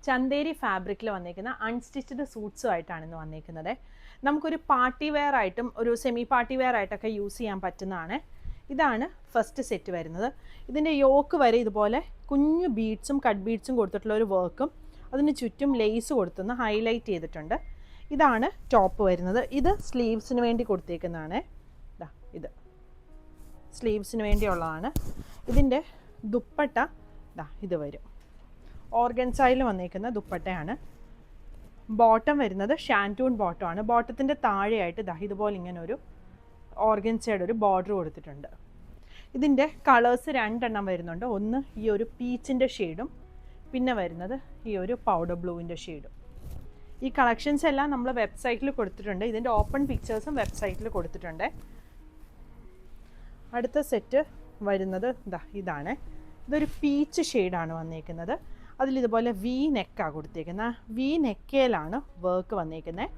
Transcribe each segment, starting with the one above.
ചന്തേരി ഫാബ്രിക്കിൽ വന്നിരിക്കുന്ന അൺസ്റ്റിച്ച്ഡ് സൂട്ട്സുമായിട്ടാണ് ഇന്ന് വന്നിരിക്കുന്നത്. നമുക്കൊരു പാർട്ടി വെയർ ആയിട്ടും ഒരു സെമി പാർട്ടി വെയർ ആയിട്ടൊക്കെ യൂസ് ചെയ്യാൻ പറ്റുന്നതാണ്. ഇതാണ് ഫസ്റ്റ് സെറ്റ് വരുന്നത്. ഇതിൻ്റെ യോക്ക് വരെ ഇതുപോലെ കുഞ്ഞു ബീഡ്സും കട്ട് ബീഡ്സും കൊടുത്തിട്ടുള്ള ഒരു വർക്കും അതിന് ചുറ്റും ലേസ് കൊടുത്തുനിന്ന് ഹൈലൈറ്റ് ചെയ്തിട്ടുണ്ട്. ഇതാണ് ടോപ്പ് വരുന്നത്. ഇത് സ്ലീവ്സിന് വേണ്ടി കൊടുത്തേക്കുന്നതാണ്. ഇത് സ്ലീവ്സിന് വേണ്ടിയുള്ളതാണ്. ഇതിൻ്റെ ദുപ്പട്ട ഇത് വരും. ഓർഗൻസയിൽ വന്നിരിക്കുന്ന ദുപ്പട്ടയാണ്. ബോട്ടം വരുന്നത് ഷാൻറ്റൂൺ ബോട്ടമാണ്. ബോട്ടത്തിൻ്റെ താഴെയായിട്ട് ഇതുപോലെ ഇങ്ങനെ ഒരു ഓർഗൻസയുടെ ഒരു ബോർഡർ കൊടുത്തിട്ടുണ്ട്. ഇതിൻ്റെ കളേഴ്സ് രണ്ടെണ്ണം വരുന്നുണ്ട്. ഒന്ന് ഈ ഒരു പീച്ചിൻ്റെ ഷെയ്ഡും പിന്നെ വരുന്നത് ഈ ഒരു പൗഡർ ബ്ലൂവിൻ്റെ ഷെയ്ഡും. ഈ കളക്ഷൻസ് എല്ലാം നമ്മൾ വെബ്സൈറ്റിൽ കൊടുത്തിട്ടുണ്ട്. ഇതിൻ്റെ ഓപ്പൺ പിക്ചേഴ്സും വെബ്സൈറ്റിൽ കൊടുത്തിട്ടുണ്ട്. അടുത്ത സെറ്റ് വരുന്നത് ഇതാണ്. ഇതൊരു പീച്ച് ഷെയ്ഡാണ് വന്നിരിക്കുന്നത്. അതിലിതുപോലെ വി നെക്കാണ് കൊടുത്തേക്കുന്നത്. വി നെക്കയിലാണ് വർക്ക് വന്നിരിക്കുന്നത്.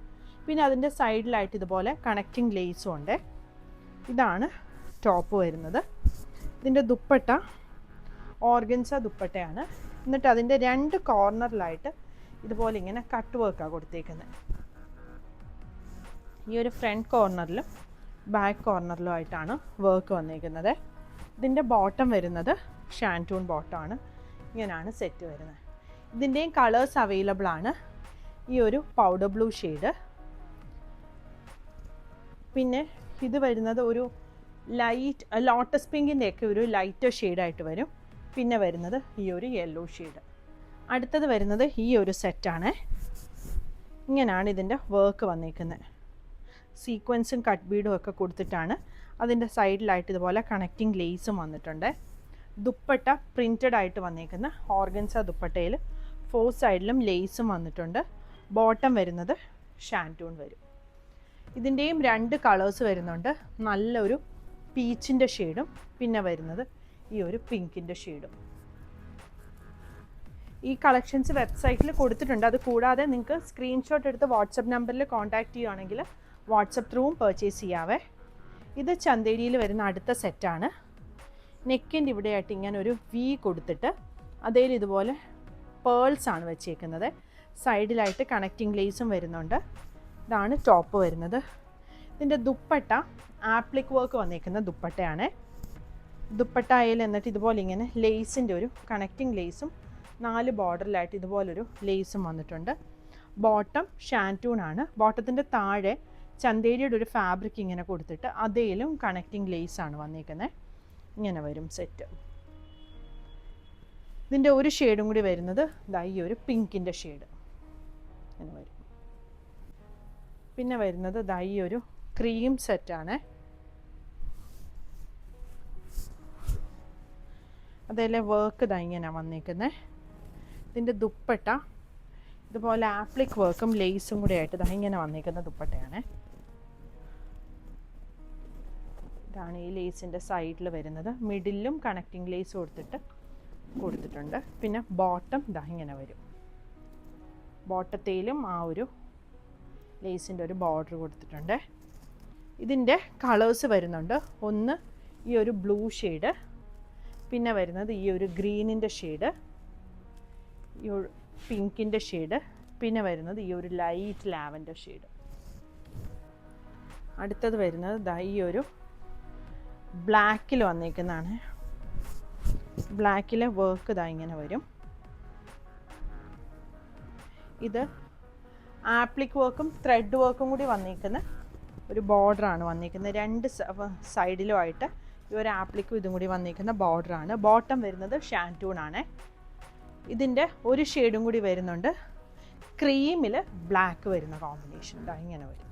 പിന്നെ അതിൻ്റെ സൈഡിലായിട്ട് ഇതുപോലെ കണക്റ്റിംഗ് ലേസും ഉണ്ട്. ഇതാണ് ടോപ്പ് വരുന്നത്. ഇതിൻ്റെ ദുപ്പട്ട ഓർഗൻസ ദുപ്പട്ടയാണ്. എന്നിട്ട് അതിൻ്റെ രണ്ട് കോർണറിലായിട്ട് ഇതുപോലെ ഇങ്ങനെ കട്ട് വർക്കാണ് കൊടുത്തേക്കുന്നത്. ഈ ഒരു ഫ്രണ്ട് കോർണറിലും ബാക്ക് കോർണറിലും ആയിട്ടാണ് വർക്ക് വന്നിരിക്കുന്നത്. ഇതിൻ്റെ ബോട്ടം വരുന്നത് ഷാൻറ്റൂൺ ബോട്ടമാണ്. ഇങ്ങനെയാണ് സെറ്റ് വരുന്നത്. ഇതിൻ്റെയും കളേഴ്സ് അവൈലബിൾ ആണ്. ഈ ഒരു പൗഡർ ബ്ലൂ ഷെയ്ഡ്, പിന്നെ ഇത് വരുന്നത് ഒരു ലൈറ്റ് ലോട്ടസ് പിങ്കിൻ്റെയൊക്കെ ഒരു ലൈറ്റർ ഷെയ്ഡായിട്ട് വരും. പിന്നെ വരുന്നത് ഈ ഒരു യെല്ലോ ഷെയ്ഡ്. അടുത്തത് വരുന്നത് ഈ ഒരു സെറ്റാണ്. ഇങ്ങനെയാണ് ഇതിൻ്റെ വർക്ക് വന്നിരിക്കുന്നത്. സീക്വൻസും കട്ട് ബീഡും ഒക്കെ കൊടുത്തിട്ടാണ്. അതിൻ്റെ സൈഡിലായിട്ട് ഇതുപോലെ കണക്റ്റിംഗ് ലേസും വന്നിട്ടുണ്ട്. ദുപ്പട്ട പ്രിൻറ്റഡ് ആയിട്ട് വന്നിരിക്കുന്ന ഓർഗൻസ ദുപ്പട്ടയിൽ 4 സൈഡിലും ലേസും വന്നിട്ടുണ്ട്. ബോട്ടം വരുന്നത് ഷാൻറ്റൂൺ വരും. ഇതിൻ്റെയും രണ്ട് കളേഴ്സ് വരുന്നുണ്ട്. നല്ലൊരു പീച്ചിൻ്റെ ഷെയ്ഡും പിന്നെ വരുന്നത് ഈ ഒരു പിങ്കിൻ്റെ ഷെയ്ഡും. ഈ കളക്ഷൻസ് വെബ്സൈറ്റിൽ കൊടുത്തിട്ടുണ്ട്. അത് കൂടാതെ നിങ്ങൾക്ക് സ്ക്രീൻഷോട്ട് എടുത്ത് വാട്സപ്പ് നമ്പറിൽ കോൺടാക്റ്റ് ചെയ്യുകയാണെങ്കിൽ വാട്സപ്പ് ത്രൂവും പർച്ചേസ് ചെയ്യാവേ. ഇത് ചന്തേരിയിൽ വരുന്ന അടുത്ത സെറ്റാണ്. നെക്കിൻ്റെ ഇവിടെയായിട്ട് ഇങ്ങനെ ഒരു വി കൊടുത്തിട്ട് അതേൽ ഇതുപോലെ പേൾസ് ആണ് വെച്ചേക്കുന്നത്. സൈഡിലായിട്ട് കണക്റ്റിംഗ് ലേസും വരുന്നുണ്ട്. ഇതാണ് ടോപ്പ് വരുന്നത്. ഇതിൻ്റെ ദുപ്പട്ട ആപ്ലിക് വർക്ക് വന്നേക്കുന്ന ദുപ്പട്ടയാണ്. ദുപ്പട്ടയിൽ എന്നിട്ട് ഇതുപോലെ ഇങ്ങനെ ലേസിൻ്റെ ഒരു കണക്റ്റിംഗ് ലേസും 4 ബോർഡറിലായിട്ട് ഇതുപോലൊരു ലേസും വന്നിട്ടുണ്ട്. ബോട്ടം ഷാൻറ്റൂൺ ആണ്. ബോട്ടത്തിൻ്റെ താഴെ ചന്തേരിയുടെ ഒരു ഫാബ്രിക് ഇങ്ങനെ കൊടുത്തിട്ട് അതേലും കണക്റ്റിംഗ് ലേസാണ് വന്നിരിക്കുന്നത്. ഇങ്ങനെ വരും സെറ്റ്. ഇതിൻ്റെ ഒരു ഷെയ്ഡും കൂടി വരുന്നത് ഈ ഒരു പിങ്കിൻ്റെ ഷെയ്ഡ് ഇങ്ങനെ വരും. പിന്നെ വരുന്നത് ഈ ഒരു ക്രീം സെറ്റാണ്. അതേലെ വർക്ക് ഇങ്ങനെ വന്നിരിക്കുന്നത്. ഇതിൻ്റെ ദുപ്പട്ട ഇതുപോലെ ആപ്ലിക് വർക്കും ലേസും കൂടി ആയിട്ട് ഇങ്ങനെ വന്നിരിക്കുന്ന ദുപ്പട്ടയാണ്. ഇതാണ് ഈ ലേസിൻ്റെ സൈഡിൽ വരുന്നത്. മിഡിലും കണക്റ്റിംഗ് ലേസ് കൊടുത്തിട്ടുണ്ട്. പിന്നെ ബോട്ടം ഇങ്ങനെ വരും. ബോട്ടത്തേലും ആ ഒരു ലേസിൻ്റെ ഒരു ബോർഡർ കൊടുത്തിട്ടുണ്ട്. ഇതിൻ്റെ കളേഴ്സ് വരുന്നുണ്ട്. ഒന്ന് ഈ ഒരു ബ്ലൂ ഷെയ്ഡ്, പിന്നെ വരുന്നത് ഈ ഒരു ഗ്രീനിൻ്റെ ഷെയ്ഡ്, ഈ ഒരു പിങ്കിൻ്റെ ഷെയ്ഡ്, പിന്നെ വരുന്നത് ഈ ഒരു ലൈറ്റ് ലാവൻഡർ ഷെയ്ഡ്. അടുത്തത് വരുന്നത് ഈ ഒരു ബ്ലാക്കിൽ വന്നിരിക്കുന്നതാണ്. ബ്ലാക്കിലെ വർക്ക് ഇങ്ങനെ വരും. ഇത് ആപ്ലിക് വർക്കും ത്രെഡ് വർക്കും കൂടി വന്നിരിക്കുന്ന ഒരു ബോർഡറാണ് വന്നിരിക്കുന്നത്. രണ്ട് സൈഡിലുമായിട്ട് ഈ ഒരു ആപ്ലിക്കും ഇതും കൂടി വന്നിരിക്കുന്ന ബോർഡറാണ്. ബോട്ടം വരുന്നത് ഷാൻറ്റൂൺ ആണ്. ഇതിൻ്റെ ഒരു ഷെയ്ഡും കൂടി വരുന്നുണ്ട്. ക്രീമിൽ ബ്ലാക്ക് വരുന്ന കോമ്പിനേഷൻ ഇങ്ങനെ വരും.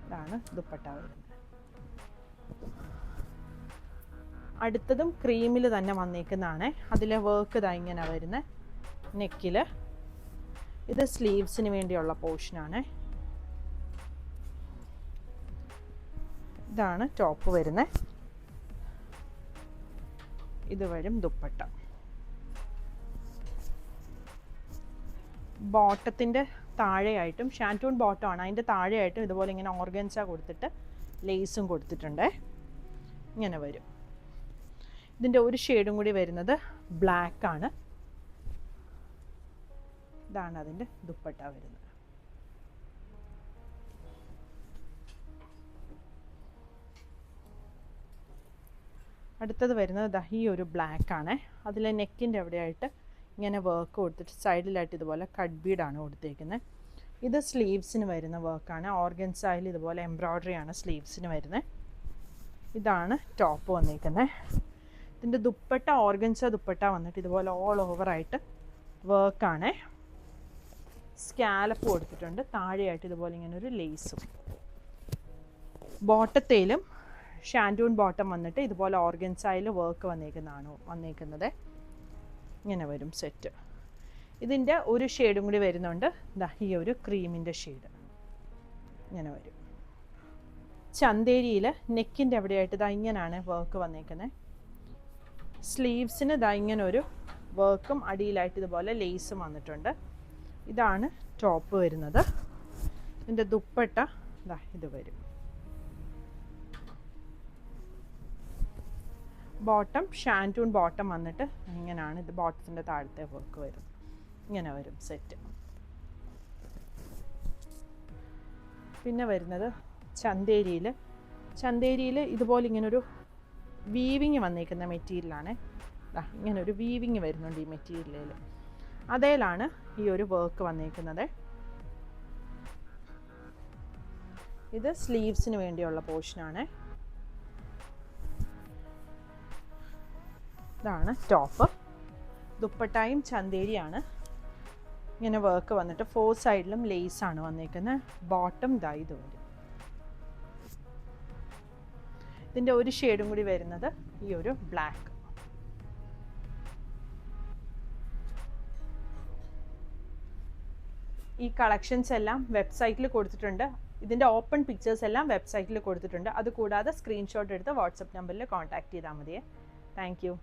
ഇതാണ് ദുപ്പട്ട വരുന്നത്. അടുത്തതും ക്രീമിൽ തന്നെ വന്നിരിക്കുന്നതാണ്. അതിലെ വർക്ക് ഇങ്ങനെ വരുന്നത് നെക്കിൽ. ഇത് സ്ലീവ്സിന് വേണ്ടിയുള്ള പോർഷനാണ്. ഇതാണ് ടോപ്പ് വരുന്നത്. ഇത് വരും ദുപ്പട്ട. ബോട്ടത്തിൻ്റെ താഴെയായിട്ടും ഷാൻറ്റൂൺ ബോട്ടമാണ്. അതിൻ്റെ താഴെയായിട്ടും ഇതുപോലെ ഇങ്ങനെ ഓർഗൻസ കൊടുത്തിട്ട് ലേസും കൊടുത്തിട്ടുണ്ട്. ഇങ്ങനെ വരും. ഇതിൻ്റെ ഒരു ഷെയ്ഡും കൂടി വരുന്നത് ബ്ലാക്ക് ആണ്. ഇതാണ് അതിൻ്റെ ദുപ്പട്ട വരുന്നത്. അടുത്തത് വരുന്നത് ഈ ഒരു ബ്ലാക്ക് ആണ്. അതിലെ നെക്കിൻ്റെ അവിടെയായിട്ട് ഇങ്ങനെ വർക്ക് കൊടുത്തിട്ട് സൈഡിലായിട്ട് ഇതുപോലെ കട്ട് ബീഡാണ് കൊടുത്തേക്കുന്നത്. ഇത് സ്ലീവ്സിന് വരുന്ന വർക്കാണ്. ഓർഗൻസായിൽ ഇതുപോലെ എംബ്രോയ്ഡറി ആണ് സ്ലീവ്സിന് വരുന്നത്. ഇതാണ് ടോപ്പ് വന്നിരിക്കുന്നത്. ഇതിൻ്റെ ദുപ്പട്ട ഓർഗൻസ ദുപ്പട്ട വന്നിട്ട് ഇതുപോലെ ഓൾ ഓവറായിട്ട് വർക്കാണ്. സ്കാലപ്പ് കൊടുത്തിട്ടുണ്ട്. താഴെയായിട്ട് ഇതുപോലെ ഇങ്ങനെ ഒരു ലേസും. ബോട്ടത്തേലും ഷാൻഡൂൺ ബോട്ടം വന്നിട്ട് ഇതുപോലെ ഓർഗൻസായിൽ വർക്ക് വന്നേക്കുന്നത്. ഇങ്ങനെ വരും സെറ്റ്. ഇതിൻ്റെ ഒരു ഷെയ്ഡും കൂടി വരുന്നുണ്ട്. ഈ ഒരു ക്രീമിൻ്റെ ഷെയ്ഡ് ഇങ്ങനെ വരും. ചന്തേരിയിൽ നെക്കിൻ്റെ അവിടെയായിട്ട് ഇങ്ങനെയാണ് വർക്ക് വന്നേക്കുന്നത്. സ്ലീവ്സിന് ഇങ്ങനെ ഒരു വർക്കും അടിയിലായിട്ട് ഇതുപോലെ ലേസും വന്നിട്ടുണ്ട്. ഇതാണ് ടോപ്പ് വരുന്നത്. ഇതിൻ്റെ ദുപ്പട്ട ഇത് വരും. ബോട്ടം ഷാൻറ്റൂൺ ബോട്ടം വന്നിട്ട് ഇങ്ങനെയാണ്. ഇത് ബോട്ടത്തിൻ്റെ താഴത്തെ വർക്ക് വരും. ഇങ്ങനെ വരും സെറ്റ്. പിന്നെ വരുന്നത് ചന്തേരിയിൽ ഇതുപോലെ ഇങ്ങനൊരു വീവിങ് വന്നേക്കുന്ന മെറ്റീരിയലാണ്. ഇങ്ങനൊരു വീവിങ് വരുന്നുണ്ട് ഈ മെറ്റീരിയലിൽ. അതേലാണ് ഈ ഒരു വർക്ക് വന്നേക്കുന്നത്. ഇത് സ്ലീവ്സിന് വേണ്ടിയുള്ള പോർഷനാണ്. ഇതാണ് ടോപ്പ്. ദുപ്പട്ടായും ചന്തേരിയാണ്. ഇങ്ങനെ വർക്ക് വന്നിട്ട് 4 സൈഡിലും ലേസാണ് വന്നേക്കുന്നത്. ബോട്ടം ഇത് വരും. ഇതിൻ്റെ ഒരു ഷെയ്ഡും കൂടി വരുന്നത് ഈ ഒരു ബ്ലാക്ക്. ഈ കളക്ഷൻസ് എല്ലാം വെബ്സൈറ്റിൽ കൊടുത്തിട്ടുണ്ട്. ഇതിൻ്റെ ഓപ്പൺ പിക്ചേഴ്സ് എല്ലാം വെബ്സൈറ്റിൽ കൊടുത്തിട്ടുണ്ട്. അതുകൂടാതെ സ്ക്രീൻഷോട്ട് എടുത്ത് വാട്സപ്പ് നമ്പറിൽ കോൺടാക്ട് ചെയ്താൽ മതിയേ. Thank you.